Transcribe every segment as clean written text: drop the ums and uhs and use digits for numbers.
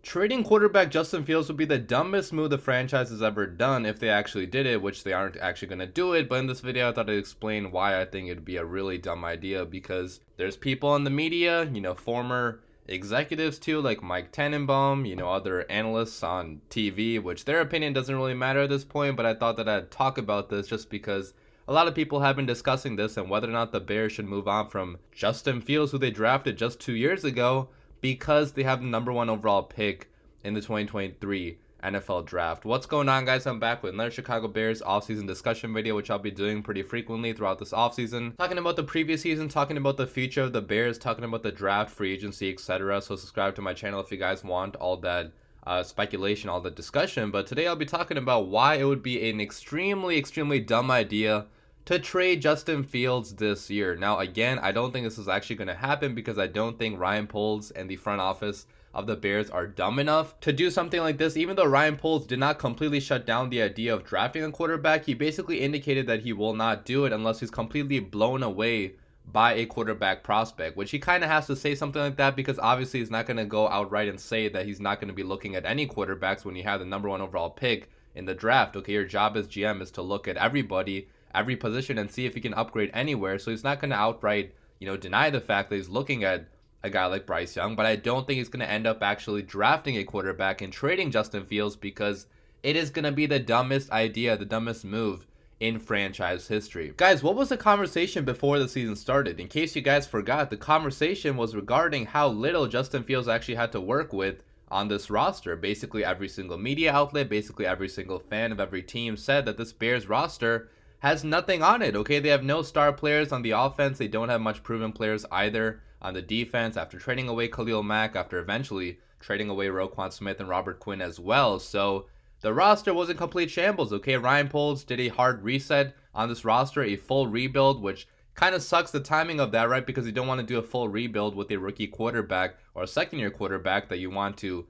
Trading quarterback Justin Fields would be the dumbest move the franchise has ever done if they actually did it, which they aren't actually going to do it. But in this video, I thought I'd explain why I think it'd be a really dumb idea, because there's people in the media, former executives too, like Mike Tannenbaum, other analysts on TV, which their opinion doesn't really matter at this point. But I thought that I'd talk about this just because a lot of people have been discussing this and whether or not the Bears should move on from Justin Fields, who they drafted just 2 years ago, because they have the #1 overall pick in the 2023 NFL draft. What's going on, guys? I'm back with another Chicago Bears offseason discussion video, which I'll be doing pretty frequently throughout this offseason, talking about the previous season, talking about the future of the Bears, talking about the draft, free agency, etc. So subscribe to my channel if you guys want all that speculation, all the discussion. But today I'll be talking about why it would be an extremely dumb idea to trade Justin Fields this year. Now, again, I don't think this is actually going to happen, because I don't think Ryan Poles and the front office of the Bears are dumb enough to do something like this. Even though Ryan Poles did not completely shut down the idea of drafting a quarterback, he basically indicated that he will not do it unless he's completely blown away by a quarterback prospect, which he kind of has to say something like that, because obviously he's not going to go outright and say that he's not going to be looking at any quarterbacks when you have the #1 overall pick in the draft. Okay, your job as GM is to look at everybody, every position, and see if he can upgrade anywhere. So he's not going to outright, deny the fact that he's looking at a guy like Bryce Young, but I don't think he's going to end up actually drafting a quarterback and trading Justin Fields, because it is going to be the dumbest idea, the dumbest move in franchise history. Guys, what was the conversation before the season started? In case you guys forgot, the conversation was regarding how little Justin Fields actually had to work with on this roster. Basically every single media outlet, basically every single fan of every team said that this Bears roster has nothing on it. Okay, they have no star players on the offense. They don't have much proven players either on the defense, after trading away Khalil Mack, after eventually trading away Roquan Smith and Robert Quinn as well. So the roster was in complete shambles. Okay, Ryan Poles did a hard reset on this roster, a full rebuild, which kind of sucks the timing of that, right? Because you don't want to do a full rebuild with a rookie quarterback or a second-year quarterback that you want to,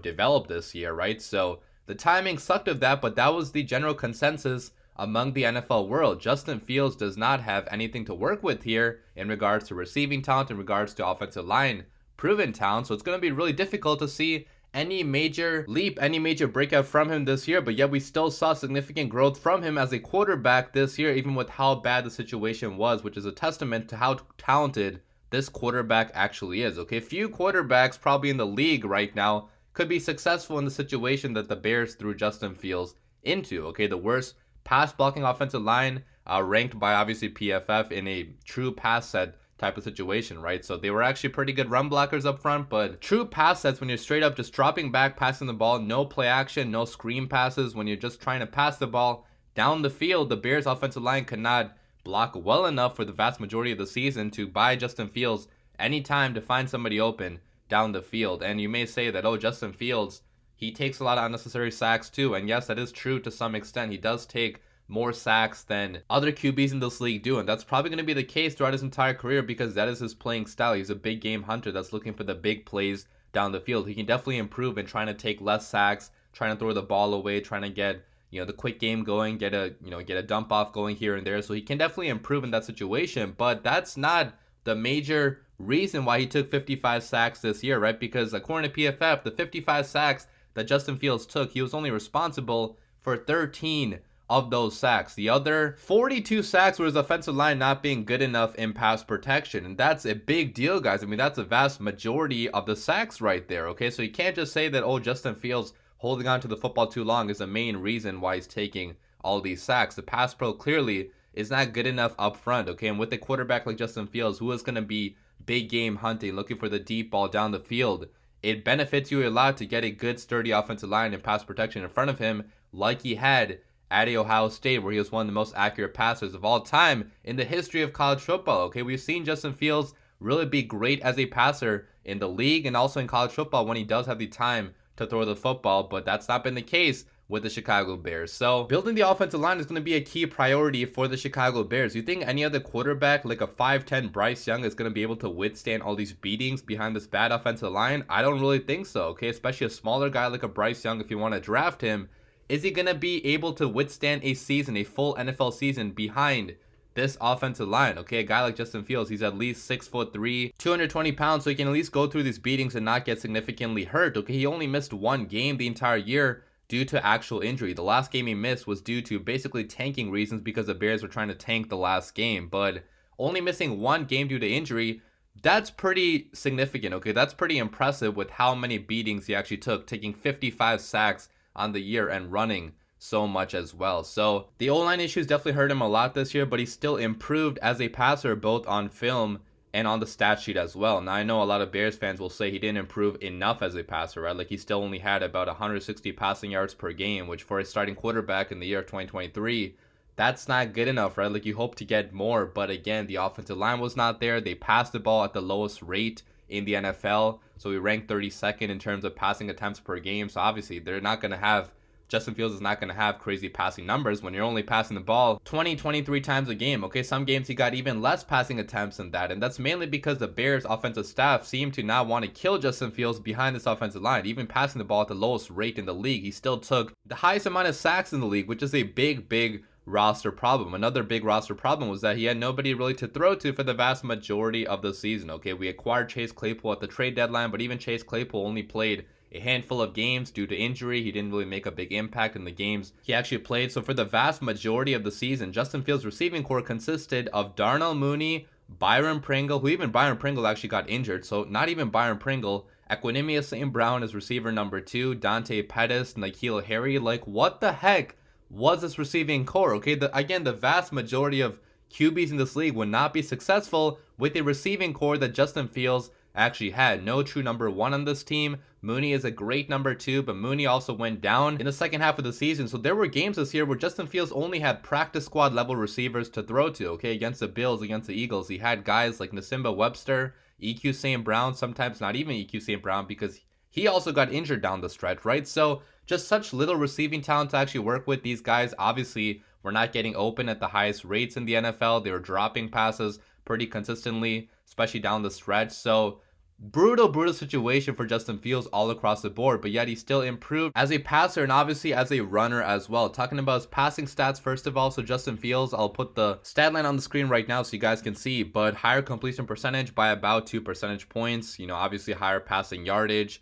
develop this year, right? So the timing sucked of that, but that was the general consensus among the NFL world. Justin Fields does not have anything to work with here in regards to receiving talent, in regards to offensive line proven talent. So it's going to be really difficult to see any major leap, any major breakout from him this year. But yet we still saw significant growth from him as a quarterback this year, even with how bad the situation was, which is a testament to how talented this quarterback actually is. Okay, few quarterbacks probably in the league right now could be successful in the situation that the Bears threw Justin Fields into. Okay, the worst pass blocking offensive line, ranked by obviously PFF in a true pass set type of situation, right? So they were actually pretty good run blockers up front, but true pass sets, when you're straight up just dropping back, passing the ball, no play action, no screen passes, when you're just trying to pass the ball down the field, the Bears offensive line could not block well enough for the vast majority of the season to buy Justin Fields any time to find somebody open down the field. And you may say that, oh, Justin Fields, he takes a lot of unnecessary sacks too. And yes, that is true to some extent. He does take more sacks than other QBs in this league do. And that's probably going to be the case throughout his entire career, because that is his playing style. He's a big game hunter that's looking for the big plays down the field. He can definitely improve in trying to take less sacks, trying to throw the ball away, trying to get, the quick game going, get a dump off going here and there. So he can definitely improve in that situation. But that's not the major reason why he took 55 sacks this year, right? Because according to PFF, the 55 sacks that Justin Fields took, he was only responsible for 13 of those sacks. The other 42 sacks were his offensive line not being good enough in pass protection. And that's a big deal, guys. I mean, that's a vast majority of the sacks right there, okay? So you can't just say that, oh, Justin Fields holding on to the football too long is the main reason why he's taking all these sacks. The pass pro clearly is not good enough up front, okay? And with a quarterback like Justin Fields, who is going to be big game hunting, looking for the deep ball down the field, it benefits you a lot to get a good, sturdy offensive line and pass protection in front of him, like he had at Ohio State, where he was one of the most accurate passers of all time in the history of college football. Okay, we've seen Justin Fields really be great as a passer in the league and also in college football when he does have the time to throw the football, but that's not been the case with the Chicago Bears. So building the offensive line is going to be a key priority for the Chicago Bears. You think any other quarterback like a 5'10 Bryce Young is going to be able to withstand all these beatings behind this bad offensive line? I don't really think so, okay? Especially a smaller guy like a Bryce Young, if you want to draft him. Is he going to be able to withstand a season, a full NFL season behind this offensive line. Okay, a guy like Justin Fields, he's at least 6'3", 220 pounds, so he can at least go through these beatings and not get significantly hurt. Okay, he only missed one game the entire year due to actual injury. The last game he missed was due to basically tanking reasons because the Bears were trying to tank the last game. But only missing one game due to injury, that's pretty significant. Okay, that's pretty impressive with how many beatings he actually took, taking 55 sacks on the year and running so much as well. So the O-line issues definitely hurt him a lot this year, but he still improved as a passer both on film and on the stat sheet as well. Now I know a lot of Bears fans will say he didn't improve enough as a passer, right? Like he still only had about 160 passing yards per game, which for a starting quarterback in the year of 2023, that's not good enough, right? Like you hope to get more, but again, the offensive line was not there. They passed the ball at the lowest rate in the NFL, so we ranked 32nd in terms of passing attempts per game. So obviously they're not going to have Justin Fields is not going to have crazy passing numbers when you're only passing the ball 23 times a game. Okay, some games he got even less passing attempts than that, and that's mainly because the Bears offensive staff seem to not want to kill Justin Fields behind this offensive line. Even passing the ball at the lowest rate in the league, he still took the highest amount of sacks in the league, which is a big roster problem. Another big roster problem was that he had nobody really to throw to for the vast majority of the season. Okay, we acquired Chase Claypool at the trade deadline, but even Chase Claypool only played a handful of games due to injury. He didn't really make a big impact in the games he actually played. So for the vast majority of the season, Justin Fields' receiving core consisted of Darnell Mooney, Byron Pringle, who even Byron Pringle actually got injured. So not even Byron Pringle. Equinemius St. Brown is receiver number 2, Dante Pettis, N'Keal Harry. Like, what the heck was this receiving core? Okay, again, the vast majority of QBs in this league would not be successful with a receiving core that Justin Fields actually had. No true number 1 on this team. Mooney is a great number 2, but Mooney also went down in the second half of the season. So there were games this year where Justin Fields only had practice squad level receivers to throw to. Okay, against the Bills, against the Eagles, he had guys like Nasimba Webster, EQ St. Brown, sometimes not even EQ St. Brown because he also got injured down the stretch, right? So just such little receiving talent to actually work with. These guys obviously were not getting open at the highest rates in the NFL. They were dropping passes pretty consistently, especially down the stretch. So brutal situation for Justin Fields all across the board, but yet he still improved as a passer and obviously as a runner as well. Talking about his passing stats first of all, so Justin Fields, I'll put the stat line on the screen right now so you guys can see, but higher completion percentage by about 2 percentage points, you know, obviously higher passing yardage,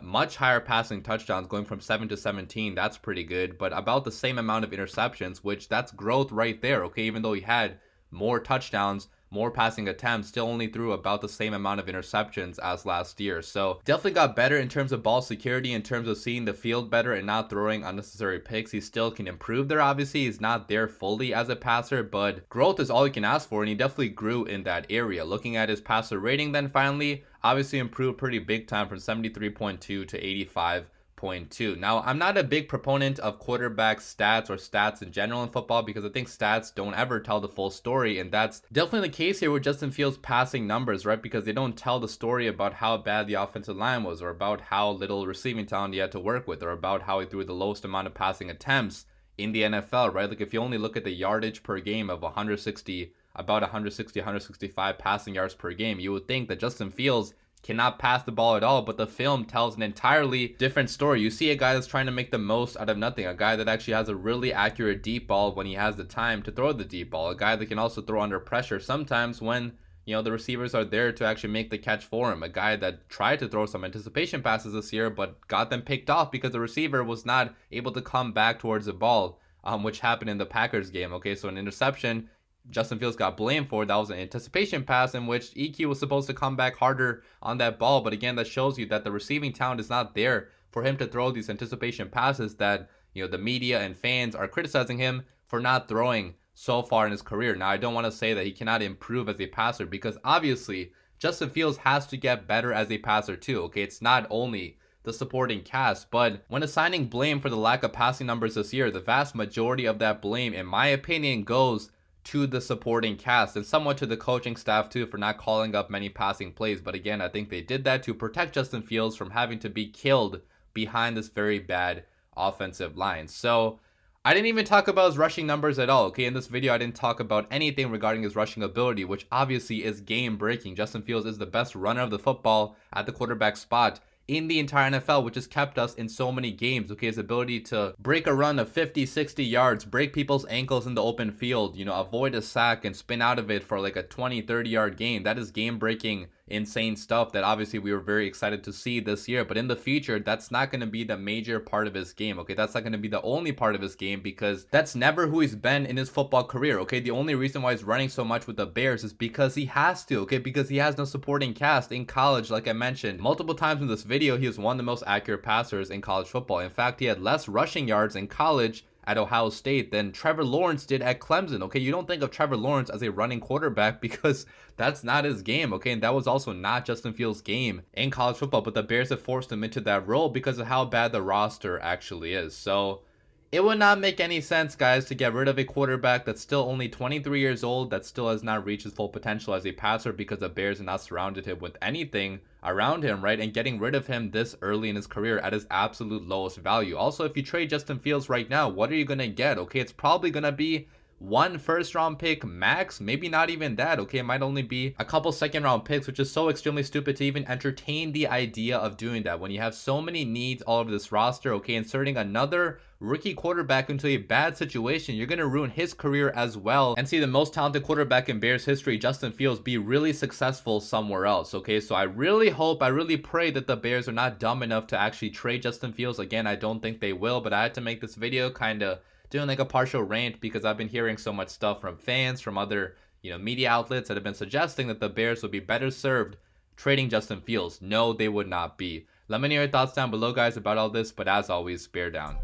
much higher passing touchdowns going from 7 to 17. That's pretty good, but about the same amount of interceptions, which that's growth right there. Okay, even though he had more touchdowns, more passing attempts, still only threw about the same amount of interceptions as last year. So definitely got better in terms of ball security, in terms of seeing the field better and not throwing unnecessary picks. He still can improve there. Obviously, he's not there fully as a passer, but growth is all you can ask for, and he definitely grew in that area. Looking at his passer rating then finally, obviously improved pretty big time from 73.2 to 85.2. Now, I'm not a big proponent of quarterback stats or stats in general in football because I think stats don't ever tell the full story, and that's definitely the case here with Justin Fields' passing numbers, right? Because they don't tell the story about how bad the offensive line was, or about how little receiving talent he had to work with, or about how he threw the lowest amount of passing attempts in the NFL, right? Like if you only look at the yardage per game of 160, about 160, 165 passing yards per game, you would think that Justin Fields cannot pass the ball at all, but the film tells an entirely different story. You see a guy that's trying to make the most out of nothing, a guy that actually has a really accurate deep ball when he has the time to throw the deep ball, a guy that can also throw under pressure sometimes when, you know, the receivers are there to actually make the catch for him, a guy that tried to throw some anticipation passes this year but got them picked off because the receiver was not able to come back towards the ball, which happened in the Packers game. Okay, so an interception Justin Fields got blamed for, that was an anticipation pass in which EQ was supposed to come back harder on that ball. But again, that shows you that the receiving talent is not there for him to throw these anticipation passes that, you know, the media and fans are criticizing him for not throwing so far in his career. Now, I don't want to say that he cannot improve as a passer because obviously Justin Fields has to get better as a passer too. Okay, it's not only the supporting cast, but when assigning blame for the lack of passing numbers this year, the vast majority of that blame, in my opinion, goes to the supporting cast and somewhat to the coaching staff too for not calling up many passing plays. But again, I think they did that to protect Justin Fields from having to be killed behind this very bad offensive line. So I didn't even talk about his rushing numbers at all. Okay, in this video I didn't talk about anything regarding his rushing ability, which obviously is game breaking. Justin Fields is the best runner of the football at the quarterback spot in the entire NFL, which has kept us in so many games. Okay, his ability to break a run of 50, 60 yards, break people's ankles in the open field, you know, avoid a sack and spin out of it for like a 20, 30-yard gain. That is game-breaking, insane stuff that obviously we were very excited to see this year. But in the future, that's not going to be the major part of his game. Okay, that's not going to be the only part of his game, because that's never who he's been in his football career. Okay, the only reason why he's running so much with the Bears is because he has to. Okay, because he has no supporting cast in college. Like I mentioned multiple times in this video, he was one of the most accurate passers in college football. In fact, he had less rushing yards in college at Ohio State than Trevor Lawrence did at Clemson. Okay, you don't think of Trevor Lawrence as a running quarterback because that's not his game. Okay, and that was also not Justin Fields' game in college football, but the Bears have forced him into that role because of how bad the roster actually is. So it would not make any sense, guys, to get rid of a quarterback that's still only 23 years old, that still has not reached his full potential as a passer, because the Bears have not surrounded him with anything around him, right? And getting rid of him this early in his career at his absolute lowest value. Also, if you trade Justin Fields right now, what are you going to get? Okay, it's probably going to be one first-round pick max, maybe not even that. Okay, it might only be a couple second-round picks, which is so extremely stupid to even entertain the idea of doing that when you have so many needs all over this roster. Okay, inserting another rookie quarterback into a bad situation, you're going to ruin his career as well and see the most talented quarterback in Bears history, Justin Fields, be really successful somewhere else. Okay, so I really hope, I really pray that the Bears are not dumb enough to actually trade Justin Fields. Again, I don't think they will, but I had to make this video kind of doing like a partial rant because I've been hearing so much stuff from fans, from other, you know, media outlets that have been suggesting that the Bears would be better served trading Justin Fields. No, they would not be. Let me know your thoughts down below, guys, about all this, but as always, bear down.